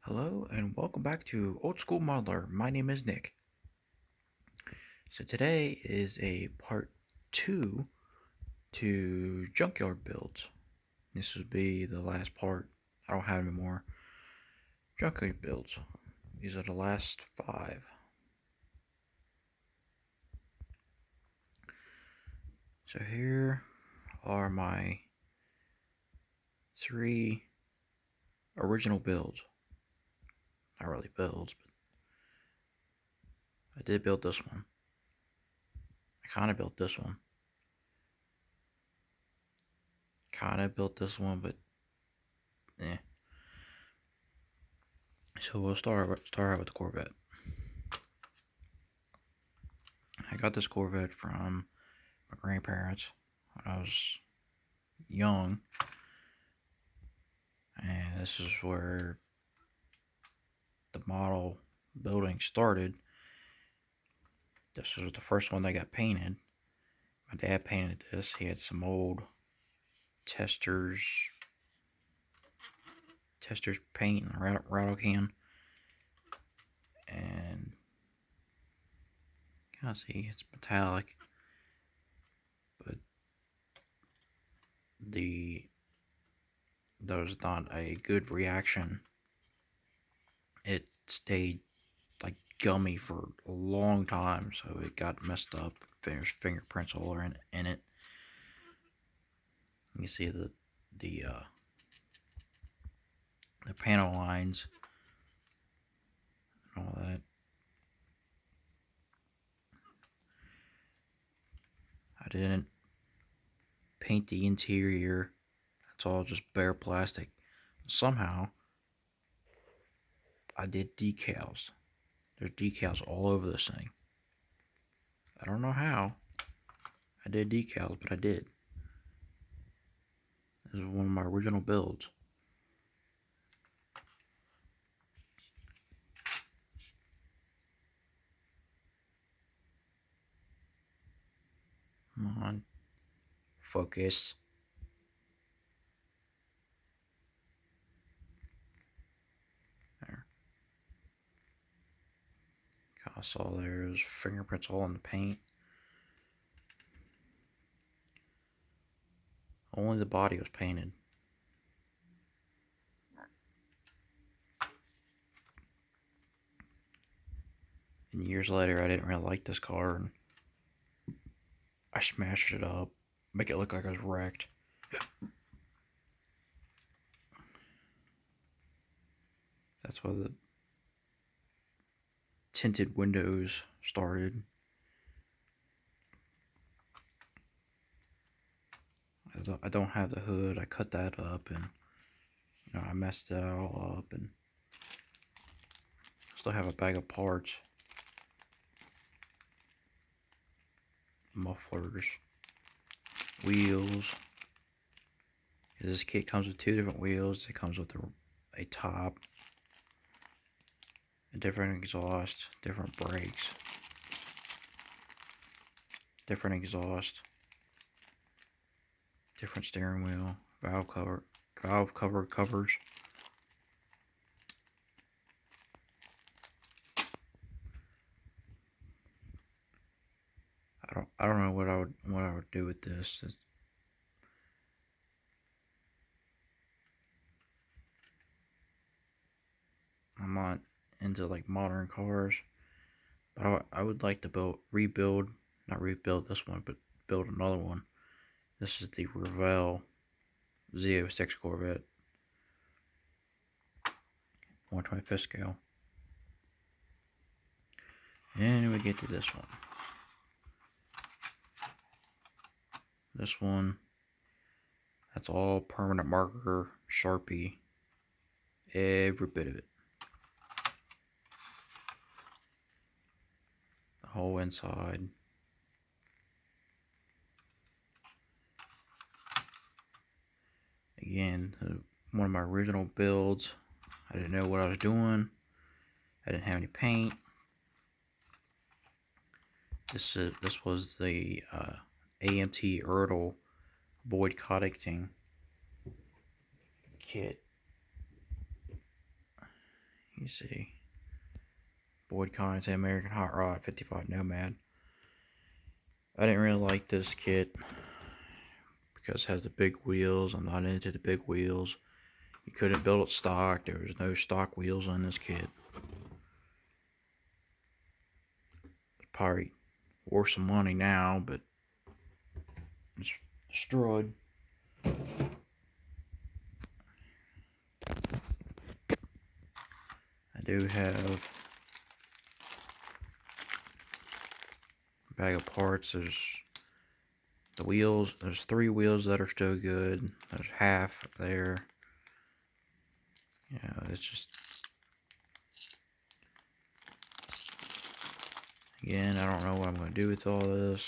Hello and welcome back to Old School Modeler. My name is Nick. So today is a part 2 to Junkyard builds. This would be the last part. I don't have any more Junkyard builds. These are the last 5. So here are my 3 original builds. Not really builds, but I did build this one. I kind of built this one. But eh. So we'll start out with the Corvette. I got this Corvette from my grandparents when I was young, and this is where the model building started. This was the first one that got painted. My dad painted this. He had some old testers paint and a rattle can, and you can see it's metallic, but there was not a good reaction. It stayed like gummy for a long time, so it got messed up. There's fingerprints all in it. You can see the panel lines and all that. I didn't paint the interior. It's all just bare plastic. Somehow I did decals. There's decals all over this thing. I don't know how I did decals, but I did. This is one of my original builds. Come on, focus. There. I saw there's fingerprints all in the paint. Only the body was painted. And years later, I didn't really like this car, and I smashed it up, make it look like I was wrecked. That's why the tinted windows started. I don't have the hood. I cut that up, and I messed that all up, and still have a bag of parts, mufflers, wheels. This kit comes with 2 different wheels. It comes with a top, a different exhaust, different brakes, different exhaust, different steering wheel, valve cover covers. I don't know what I would do with this. I'm not into like modern cars, but I would like to not rebuild this one, but build another one. This is the Revell Z06 Corvette, 1/25 scale. And we get to this one. This one, that's all permanent marker, Sharpie, every bit of it. The whole inside. Again, one of my original builds. I didn't know what I was doing. I didn't have any paint. This was the AMT Ertl boycotting kit. You see, Boyd Collins American Hot Rod 55 Nomad. I didn't really like this kit because it has the big wheels. I'm not into the big wheels. You couldn't build it stock. There was no stock wheels on this kit. It's probably worth some money now, but it's destroyed. I do have a bag of parts. There's the wheels. There's 3 wheels that are still good. There's half there. It's just, again, I don't know what I'm going to do with all this.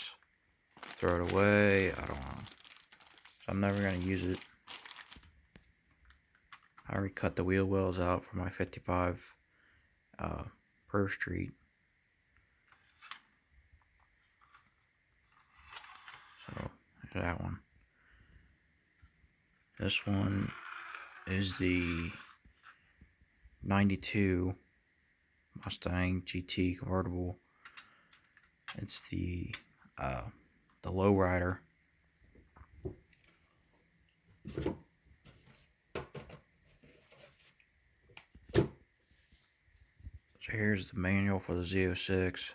Throw it away. I don't know. So I'm never going to use it. I already cut the wheel wells out for my 55 Pro Street. So there's that one. This one is the 92 Mustang GT convertible. It's the lowrider. So here's the manual for the Z06.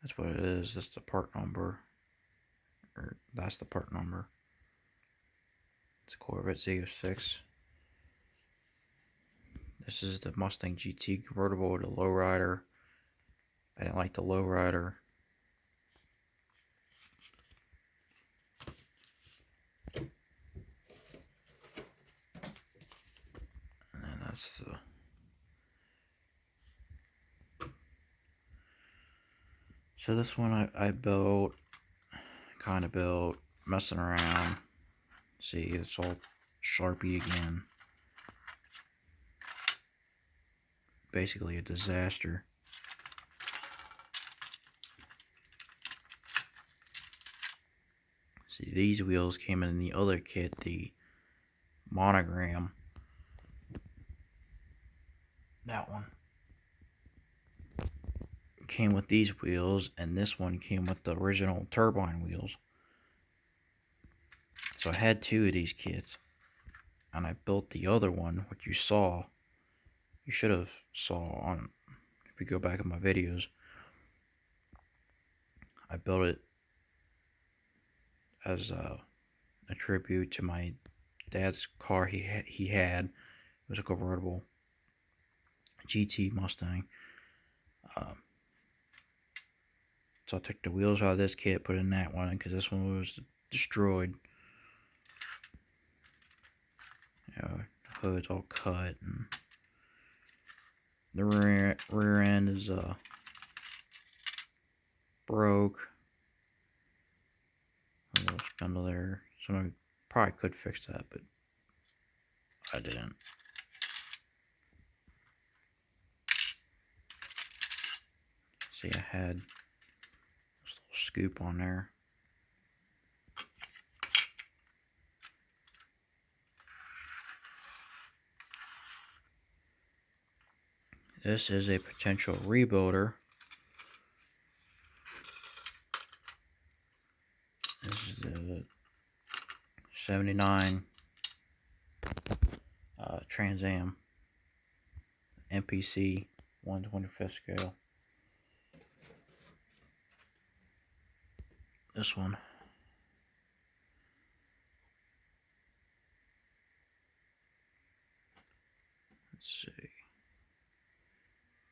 That's what it is. That's the part number. Or that's the part number. It's a Corvette Z06. This is the Mustang GT convertible, the lowrider. I didn't like the lowrider. And then that's the... So this one I built, kind of built, messing around. See, it's all Sharpie again. Basically a disaster. See, these wheels came in the other kit, the monogram. That one came with these wheels, and this one came with the original turbine wheels. So I had 2 of these kits, and I built the other one, which you should have saw on, if you go back in my videos. I built it as a tribute to my dad's car he had. It was a convertible GT Mustang. So I took the wheels out of this kit, put in that one, because this one was destroyed. The hood's all cut, and the rear end is broke. A little spindle there. So I probably could fix that, but I didn't. See, I had this little scoop on there. This is a potential rebuilder. This is the 79 Trans Am MPC 1/25 scale. This one. Let's see.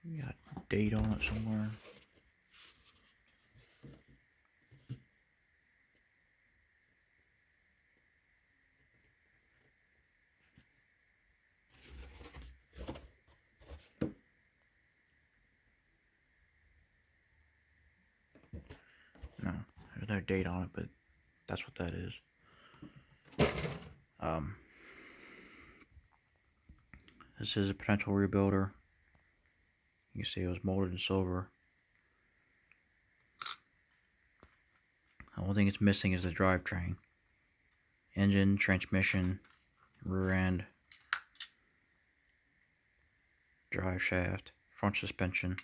We got a date on it somewhere. No, there's no date on it, but that's what that is. This is a potential rebuilder. You can see it was molded in silver. The only thing it's missing is the drivetrain. Engine, transmission, rear end, drive shaft, front suspension.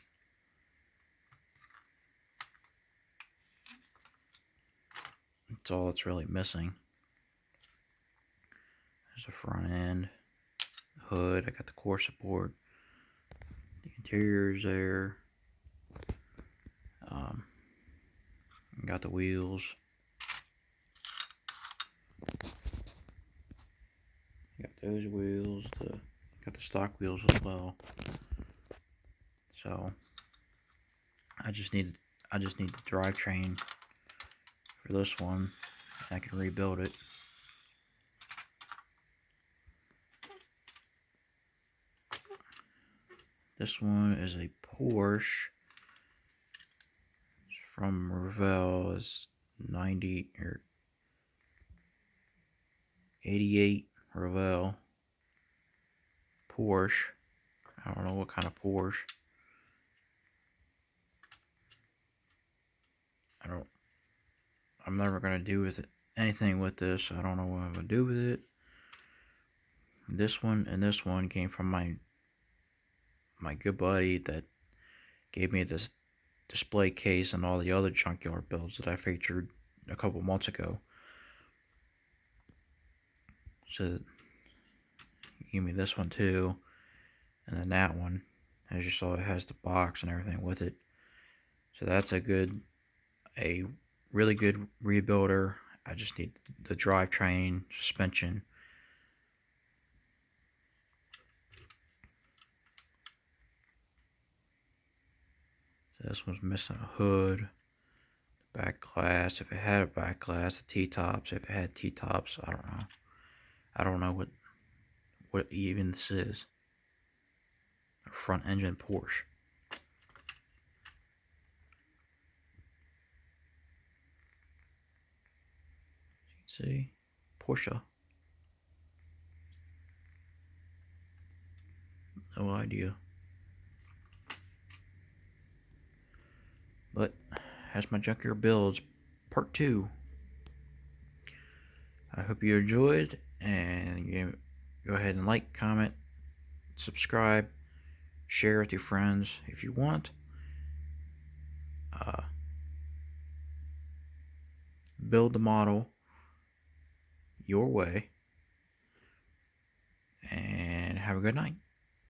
That's all it's really missing. There's the front end, hood. I got the core support. The interior is there. Got the wheels. Got those wheels. Got the stock wheels as well. So I just need the drivetrain for this one. I can rebuild it. This one is a Porsche. It's from Revell. It's 90 or 88 Revell Porsche. I don't know what kind of Porsche. I'm never gonna do anything with this. I don't know what I'm gonna do with it. This one and this one came from my good buddy that gave me this display case and all the other junkyard builds that I featured a couple months ago. So he gave me this one too, and then that one. As you saw, it has the box and everything with it. So that's a really good rebuilder. I just need the drivetrain, suspension. So this one's missing a hood, back glass. If it had a back glass, the T-tops. If it had T-tops, I don't know. I don't know what even this is. A front engine Porsche. You can see, Porsche. No idea. But that's my Junkyard Builds Part 2. I hope you enjoyed, and you go ahead and like, comment, subscribe, share with your friends if you want. Build the model your way, and have a good night.